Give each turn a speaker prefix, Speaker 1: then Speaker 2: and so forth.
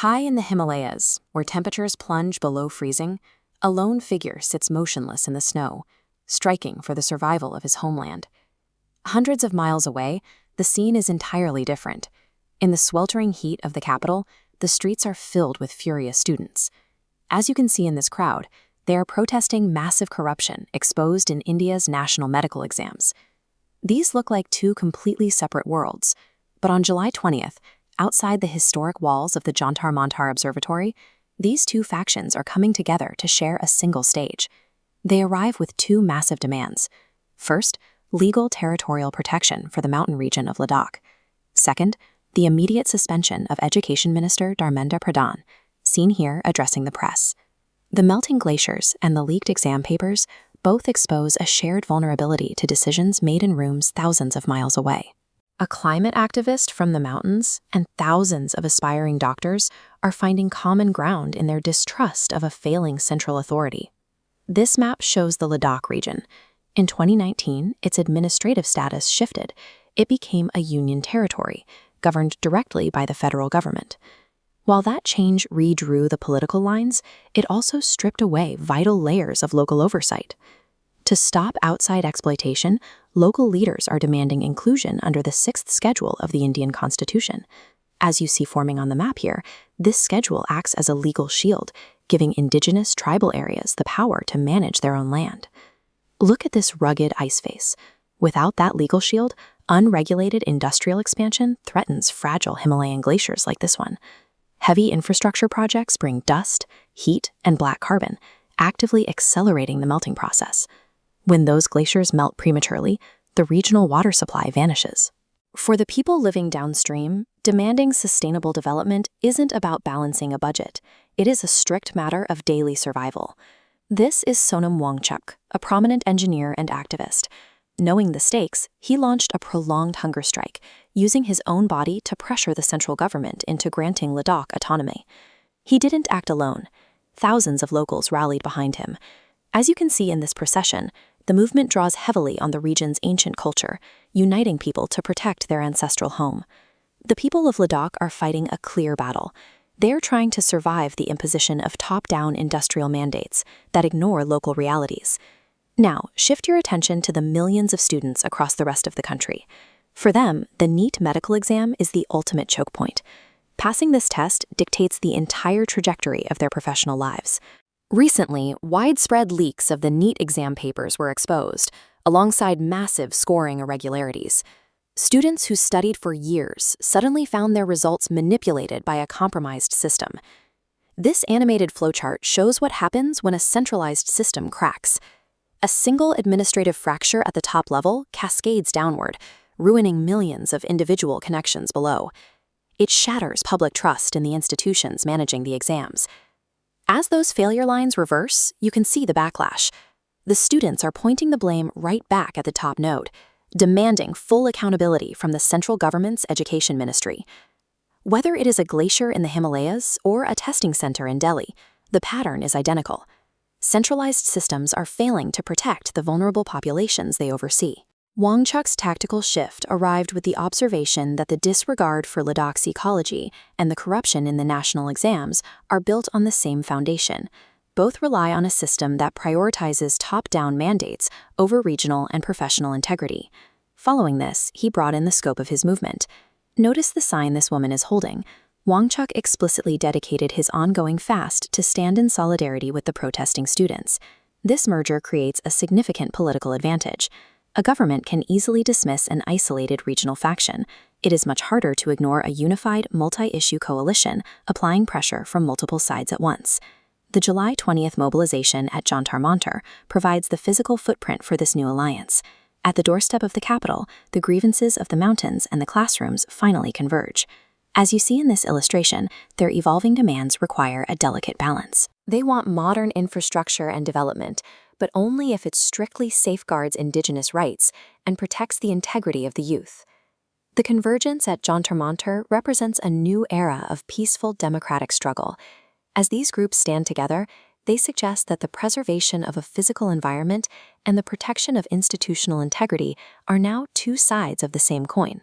Speaker 1: High in the Himalayas, where temperatures plunge below freezing, a lone figure sits motionless in the snow, striking for the survival of his homeland. Hundreds of miles away, the scene is entirely different. In the sweltering heat of the capital, the streets are filled with furious students. As you can see in this crowd, they are protesting massive corruption exposed in India's national medical exams. These look like two completely separate worlds, but on July 20th, outside the historic walls of the Jantar Mantar Observatory, these two factions are coming together to share a single stage. They arrive with two massive demands. First, legal territorial protection for the mountain region of Ladakh. Second, the immediate suspension of Education Minister Dharmendra Pradhan, seen here addressing the press. The melting glaciers and the leaked exam papers both expose a shared vulnerability to decisions made in rooms thousands of miles away. A climate activist from the mountains and thousands of aspiring doctors are finding common ground in their distrust of a failing central authority. This map shows the Ladakh region. In 2019, its administrative status shifted. It became a union territory, governed directly by the federal government. While that change redrew the political lines, it also stripped away vital layers of local oversight. To stop outside exploitation, local leaders are demanding inclusion under the 6th schedule of the Indian Constitution. As you see forming on the map here, this schedule acts as a legal shield, giving indigenous tribal areas the power to manage their own land. Look at this rugged ice face. Without that legal shield, unregulated industrial expansion threatens fragile Himalayan glaciers like this one. Heavy infrastructure projects bring dust, heat, and black carbon, actively accelerating the melting process. When those glaciers melt prematurely, the regional water supply vanishes. For the people living downstream, demanding sustainable development isn't about balancing a budget. It is a strict matter of daily survival. This is Sonam Wankuchu, a prominent engineer and activist. Knowing the stakes, he launched a prolonged hunger strike, using his own body to pressure the central government into granting Ladakh autonomy. He didn't act alone. Thousands of locals rallied behind him. As you can see in this procession, the movement draws heavily on the region's ancient culture, uniting people to protect their ancestral home. The people of Ladakh are fighting a clear battle. They're trying to survive the imposition of top-down industrial mandates that ignore local realities. Now, shift your attention to the millions of students across the rest of the country. For them, the NEET medical exam is the ultimate choke point. Passing this test dictates the entire trajectory of their professional lives. Recently, widespread leaks of the NEET exam papers were exposed, alongside massive scoring irregularities. Students who studied for years suddenly found their results manipulated by a compromised system. This animated flowchart shows what happens when a centralized system cracks. A single administrative fracture at the top level cascades downward, ruining millions of individual connections below. It shatters public trust in the institutions managing the exams. As those failure lines reverse, you can see the backlash. The students are pointing the blame right back at the top node, demanding full accountability from the central government's education ministry. Whether it is a glacier in the Himalayas or a testing center in Delhi, the pattern is identical. Centralized systems are failing to protect the vulnerable populations they oversee. Wankuchu's tactical shift arrived with the observation that the disregard for Ladakh's ecology and the corruption in the national exams are built on the same foundation. Both rely on a system that prioritizes top-down mandates over regional and professional integrity. Following this, he brought in the scope of his movement. Notice the sign this woman is holding. Wankuchu explicitly dedicated his ongoing fast to stand in solidarity with the protesting students. This merger creates a significant political advantage. A government can easily dismiss an isolated regional faction. It is much harder to ignore a unified, multi-issue coalition applying pressure from multiple sides at once. The July 20th mobilization at Jantar Mantar provides the physical footprint for this new alliance. At the doorstep of the capital, the grievances of the mountains and the classrooms finally converge. As you see in this illustration, their evolving demands require a delicate balance. They want modern infrastructure and development, but only if it strictly safeguards indigenous rights and protects the integrity of the youth. The convergence at Jantar Mantar represents a new era of peaceful democratic struggle. As these groups stand together, they suggest that the preservation of a physical environment and the protection of institutional integrity are now two sides of the same coin.